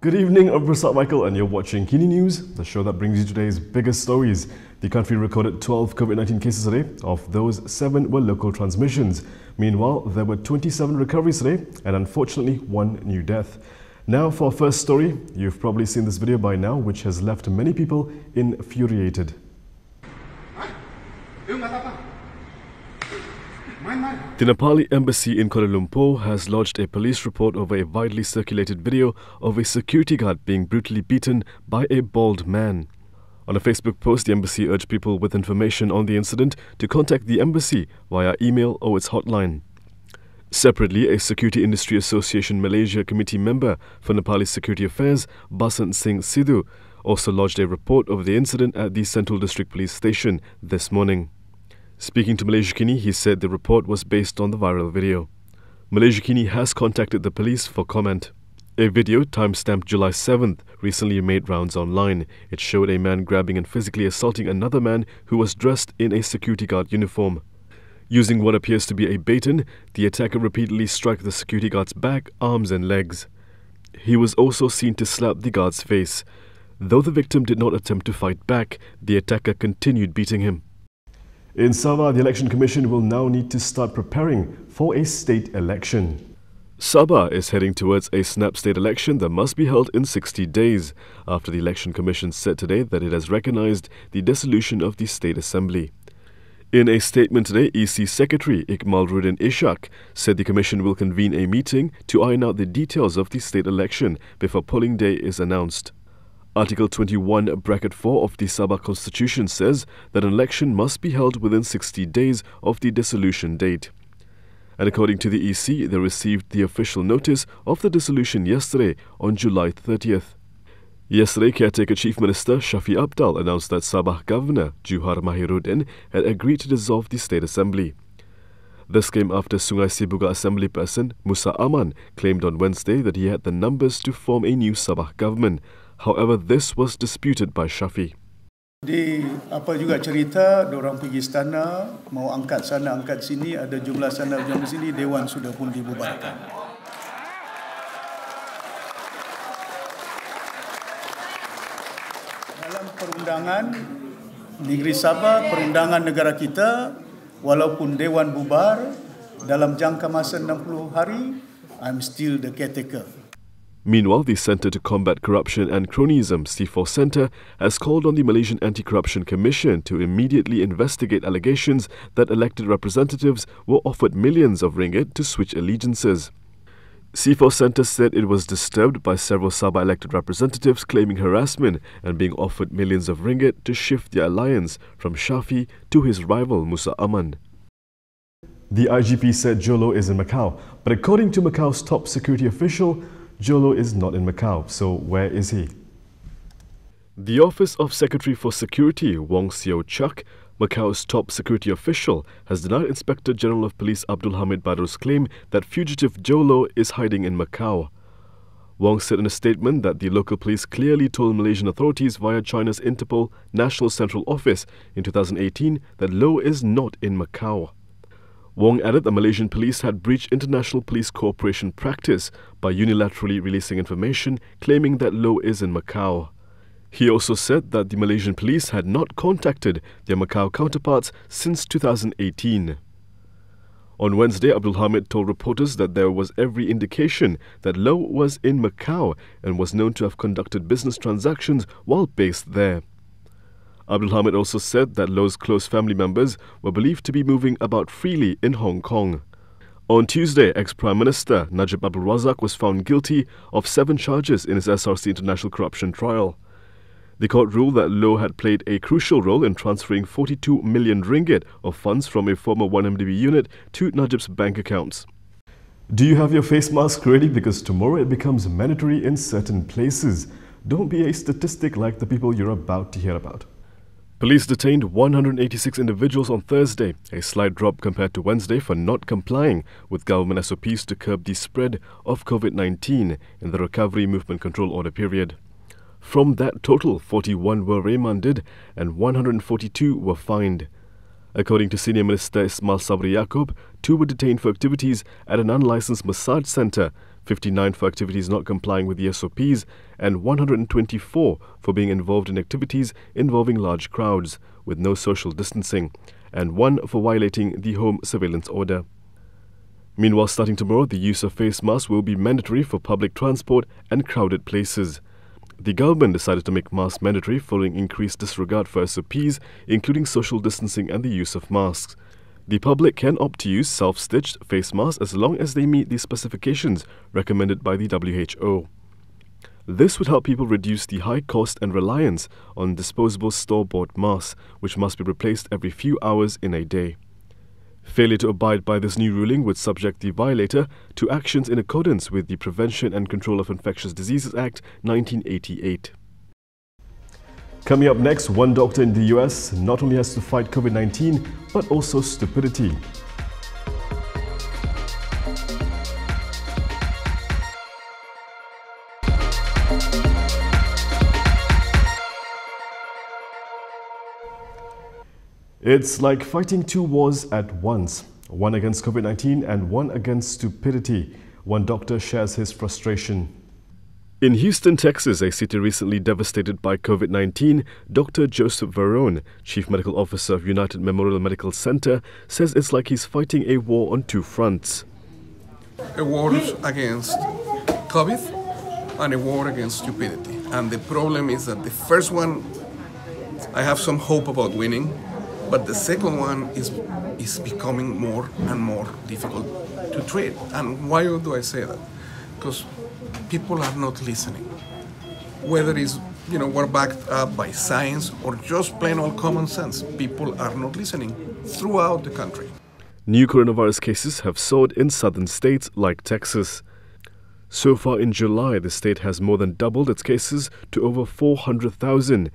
Good evening, I'm Supt Michael and you're watching Kini News, the show that brings you today's biggest stories. The country recorded 12 COVID-19 cases today. Of those, 7 were local transmissions. Meanwhile, there were 27 recoveries today and unfortunately 1 new death. Now for our first story. You've probably seen this video by now, which has left many people infuriated. The Nepali embassy in Kuala Lumpur has lodged a police report over a widely circulated video of a security guard being brutally beaten by a bald man. On a Facebook post, the embassy urged people with information on the incident to contact the embassy via email or its hotline. Separately, a Security Industry Association Malaysia committee member for Nepali Security Affairs, Basant Singh Sidhu, also lodged a report of the incident at the Central District Police Station this morning. Speaking to Malaysia Kini, he said the report was based on the viral video. Malaysia Kini has contacted the police for comment. A video, time-stamped July 7th, recently made rounds online. It showed a man grabbing and physically assaulting another man who was dressed in a security guard uniform. Using what appears to be a baton, the attacker repeatedly struck the security guard's back, arms and legs. He was also seen to slap the guard's face. Though the victim did not attempt to fight back, the attacker continued beating him. In Sabah, the Election Commission will now need to start preparing for a state election. Sabah is heading towards a snap state election that must be held in 60 days, after the Election Commission said today that it has recognized the dissolution of the State Assembly. In a statement today, EC Secretary Ikmalruddin Ishak said the Commission will convene a meeting to iron out the details of the state election before polling day is announced. Article 21(4) of the Sabah Constitution says that an election must be held within 60 days of the dissolution date. And according to the EC, they received the official notice of the dissolution yesterday on July 30th. Yesterday, caretaker Chief Minister Shafi Abdal announced that Sabah Governor Juhar Mahiruddin had agreed to dissolve the State Assembly. This came after Sungai Sibuga Assembly person Musa Aman claimed on Wednesday that he had the numbers to form a new Sabah government. However, this was disputed by Shafi. Di apa juga cerita, diorang pergi istana, mau angkat sana, angkat sini, ada jumlah sana, jumlah sini, Dewan sudah pun dibubarkan. Dalam perundangan negeri Sabah, perundangan negara kita, walaupun Dewan bubar, dalam jangka masa 60 hari, I'm still the caretaker. Meanwhile, the Centre to Combat Corruption and Cronyism, C4 Centre, has called on the Malaysian Anti-Corruption Commission to immediately investigate allegations that elected representatives were offered millions of ringgit to switch allegiances. C4 Centre said it was disturbed by several Sabah elected representatives claiming harassment and being offered millions of ringgit to shift their alliance from Shafi to his rival Musa Aman. The IGP said Jolo is in Macau, but according to Macau's top security official, Jolo is not in Macau, so where is he? The Office of Secretary for Security, Wangsa Maju, Macau's top security official, has denied Inspector General of Police Abdul Hamid Badr's claim that fugitive Jolo is hiding in Macau. Wang said in a statement that the local police clearly told Malaysian authorities via China's Interpol National Central Office in 2018 that Lo is not in Macau. Wong added the Malaysian police had breached international police cooperation practice by unilaterally releasing information claiming that Lo is in Macau. He also said that the Malaysian police had not contacted their Macau counterparts since 2018. On Wednesday, Abdul Hamid told reporters that there was every indication that Lo was in Macau and was known to have conducted business transactions while based there. Abdul Hamid also said that Lo's close family members were believed to be moving about freely in Hong Kong. On Tuesday, ex-Prime Minister Najib Abdul Razak was found guilty of 7 charges in his SRC international corruption trial. The court ruled that Lo had played a crucial role in transferring 42 million ringgit of funds from a former 1MDB unit to Najib's bank accounts. Do you have your face mask ready? Because tomorrow it becomes mandatory in certain places. Don't be a statistic like the people you're about to hear about. Police detained 186 individuals on Thursday, a slight drop compared to Wednesday for not complying with government SOPs to curb the spread of COVID-19 in the Recovery Movement Control Order period. From that total, 41 were remanded and 142 were fined. According to Senior Minister Ismail Sabri Yaakob, 2 were detained for activities at an unlicensed massage centre, 59 for activities not complying with the SOPs, and 124 for being involved in activities involving large crowds with no social distancing, and 1 for violating the home surveillance order. Meanwhile, starting tomorrow, the use of face masks will be mandatory for public transport and crowded places. The government decided to make masks mandatory following increased disregard for SOPs, including social distancing and the use of masks. The public can opt to use self-stitched face masks as long as they meet the specifications recommended by the WHO. This would help people reduce the high cost and reliance on disposable store-bought masks, which must be replaced every few hours in a day. Failure to abide by this new ruling would subject the violator to actions in accordance with the Prevention and Control of Infectious Diseases Act 1988. Coming up next, one doctor in the US not only has to fight COVID-19, but also stupidity. It's like fighting 2 wars at once, one against COVID-19 and one against stupidity. One doctor shares his frustration. In Houston, Texas, a city recently devastated by COVID-19, Dr. Joseph Varone, Chief Medical Officer of United Memorial Medical Center, says it's like he's fighting a war on 2 fronts. A war against COVID and a war against stupidity. And the problem is that the first one, I have some hope about winning. But the second one is becoming more and more difficult to treat. And why do I say that? Because people are not listening. Whether it's, we're backed up by science or just plain old common sense, people are not listening throughout the country. New coronavirus cases have soared in southern states like Texas. So far in July, the state has more than doubled its cases to over 400,000.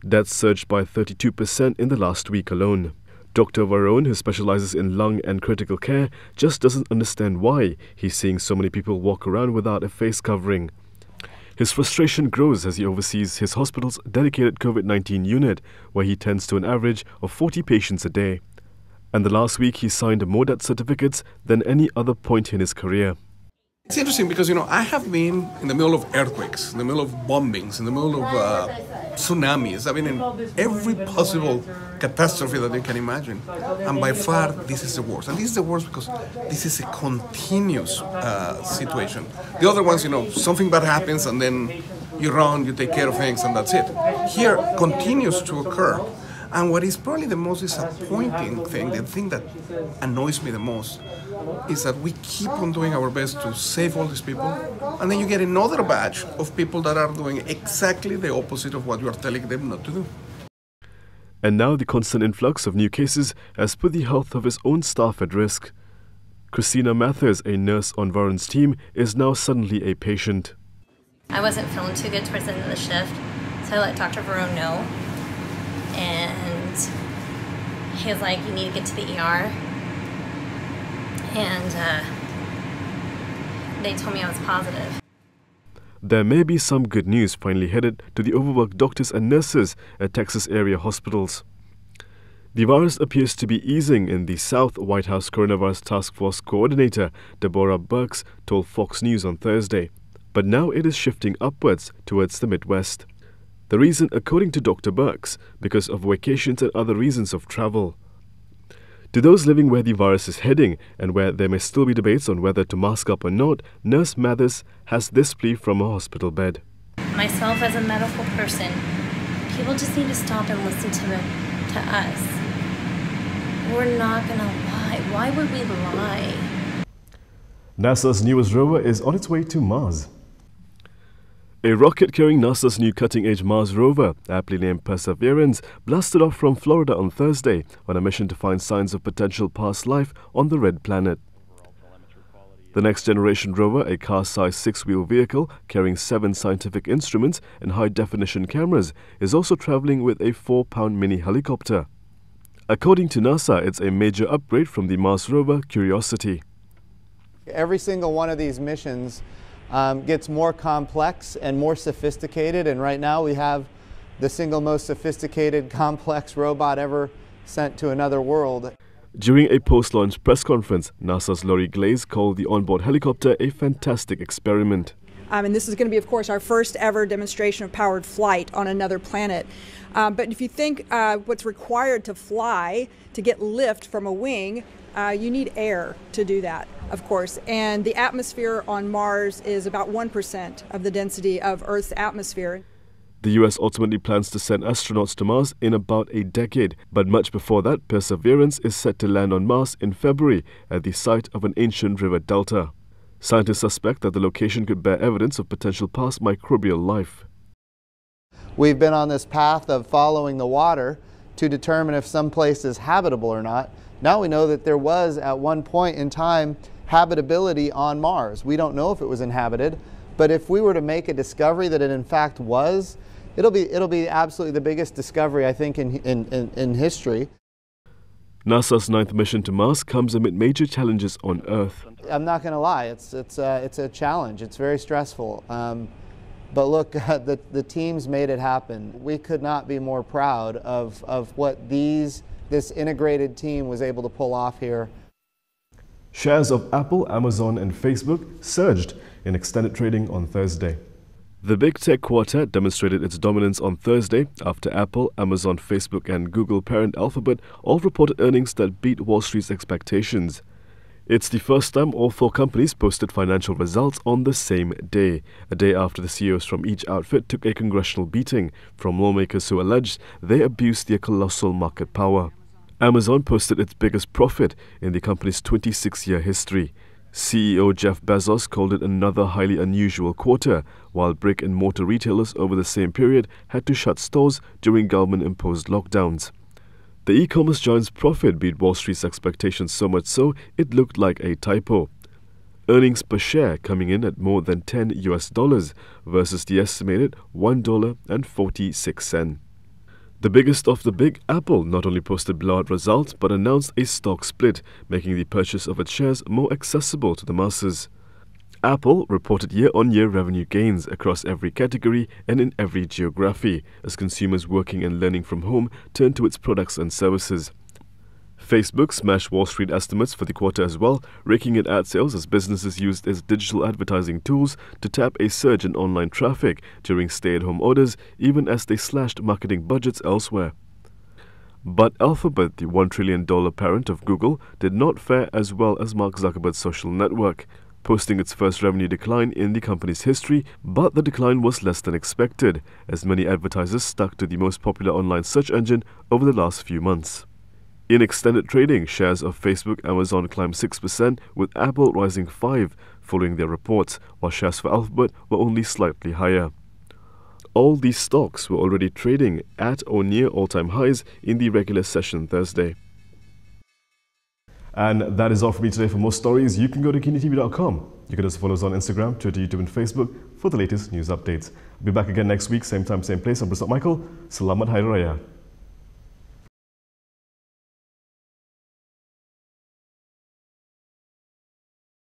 Deaths surged by 32% in the last week alone. Dr. Varone, who specializes in lung and critical care, just doesn't understand why he's seeing so many people walk around without a face covering. His frustration grows as he oversees his hospital's dedicated COVID-19 unit, where he tends to an average of 40 patients a day. And the last week he signed more death certificates than any other point in his career. It's interesting because, I have been in the middle of earthquakes, in the middle of bombings, in the middle of tsunamis. I've been in every possible catastrophe that you can imagine. And by far, this is the worst. And this is the worst because this is a continuous situation. The other ones, something bad happens and then you run, you take care of things, and that's it. Here, continues to occur. And what is probably the most disappointing thing, the thing that annoys me the most, is that we keep on doing our best to save all these people, and then you get another batch of people that are doing exactly the opposite of what you are telling them not to do. And now the constant influx of new cases has put the health of his own staff at risk. Christina Mathers, a nurse on Varone's team, is now suddenly a patient. I wasn't feeling too good towards the end of the shift, so I let Dr. Varone know. And he was like, you need to get to the ER. And they told me I was positive. There may be some good news finally headed to the overworked doctors and nurses at Texas area hospitals. The virus appears to be easing in the South. White House Coronavirus Task Force Coordinator Deborah Birx told Fox News on Thursday. But now it is shifting upwards towards the Midwest. The reason, according to Dr. Birx, because of vacations and other reasons of travel. To those living where the virus is heading and where there may still be debates on whether to mask up or not, Nurse Mathers has this plea from a hospital bed. Myself as a medical person, people just need to stop and listen to us. We're not going to lie. Why would we lie? NASA's newest rover is on its way to Mars. A rocket carrying NASA's new cutting-edge Mars rover, aptly named Perseverance, blasted off from Florida on Thursday on a mission to find signs of potential past life on the Red Planet. The next-generation rover, a car-sized 6-wheel vehicle carrying 7 scientific instruments and high-definition cameras, is also traveling with a 4-pound mini helicopter. According to NASA, it's a major upgrade from the Mars rover Curiosity. Every single one of these missions gets more complex and more sophisticated, and right now we have the single most sophisticated, complex robot ever sent to another world. During a post-launch press conference, NASA's Lori Glaze called the onboard helicopter a fantastic experiment. And this is going to be, of course, our first ever demonstration of powered flight on another planet. But if you think what's required to fly, to get lift from a wing, you need air to do that, of course. And the atmosphere on Mars is about 1% of the density of Earth's atmosphere. The US ultimately plans to send astronauts to Mars in about a decade, but much before that, Perseverance is set to land on Mars in February at the site of an ancient river delta. Scientists suspect that the location could bear evidence of potential past microbial life. We've been on this path of following the water to determine if some place is habitable or not. Now we know that there was, at one point in time, habitability on Mars. We don't know if it was inhabited, but if we were to make a discovery that it in fact was, it'll be absolutely the biggest discovery, I think, in history. NASA's 9th mission to Mars comes amid major challenges on Earth. I'm not going to lie, it's a challenge. It's very stressful. But look, the teams made it happen. We could not be more proud of what this integrated team was able to pull off here. Shares of Apple, Amazon and Facebook surged in extended trading on Thursday. The big tech quartet demonstrated its dominance on Thursday after Apple, Amazon, Facebook and Google parent Alphabet all reported earnings that beat Wall Street's expectations. It's the first time all four companies posted financial results on the same day, a day after the CEOs from each outfit took a congressional beating from lawmakers who alleged they abused their colossal market power. Amazon posted its biggest profit in the company's 26-year history. CEO Jeff Bezos called it another highly unusual quarter, while brick-and-mortar retailers over the same period had to shut stores during government-imposed lockdowns. The e-commerce giant's profit beat Wall Street's expectations so much so it looked like a typo. Earnings per share coming in at more than $10 versus the estimated $1.46. The biggest of the big, Apple, not only posted blowout results but announced a stock split, making the purchase of its shares more accessible to the masses. Apple reported year-on-year revenue gains across every category and in every geography as consumers working and learning from home turned to its products and services. Facebook smashed Wall Street estimates for the quarter as well, raking in ad sales as businesses used its digital advertising tools to tap a surge in online traffic during stay-at-home orders, even as they slashed marketing budgets elsewhere. But Alphabet, the $1 trillion parent of Google, did not fare as well as Mark Zuckerberg's social network, posting its first revenue decline in the company's history, but the decline was less than expected, as many advertisers stuck to the most popular online search engine over the last few months. In extended trading, shares of Facebook, Amazon climbed 6%, with Apple rising 5% following their reports, while shares for Alphabet were only slightly higher. All these stocks were already trading at or near all-time highs in the regular session Thursday. And that is all for me today. For more stories, you can go to KiniTV.com. You can also follow us on Instagram, Twitter, YouTube and Facebook for the latest news updates. I'll be back again next week, same time, same place. I'm Supt Michael. Selamat Hari Raya.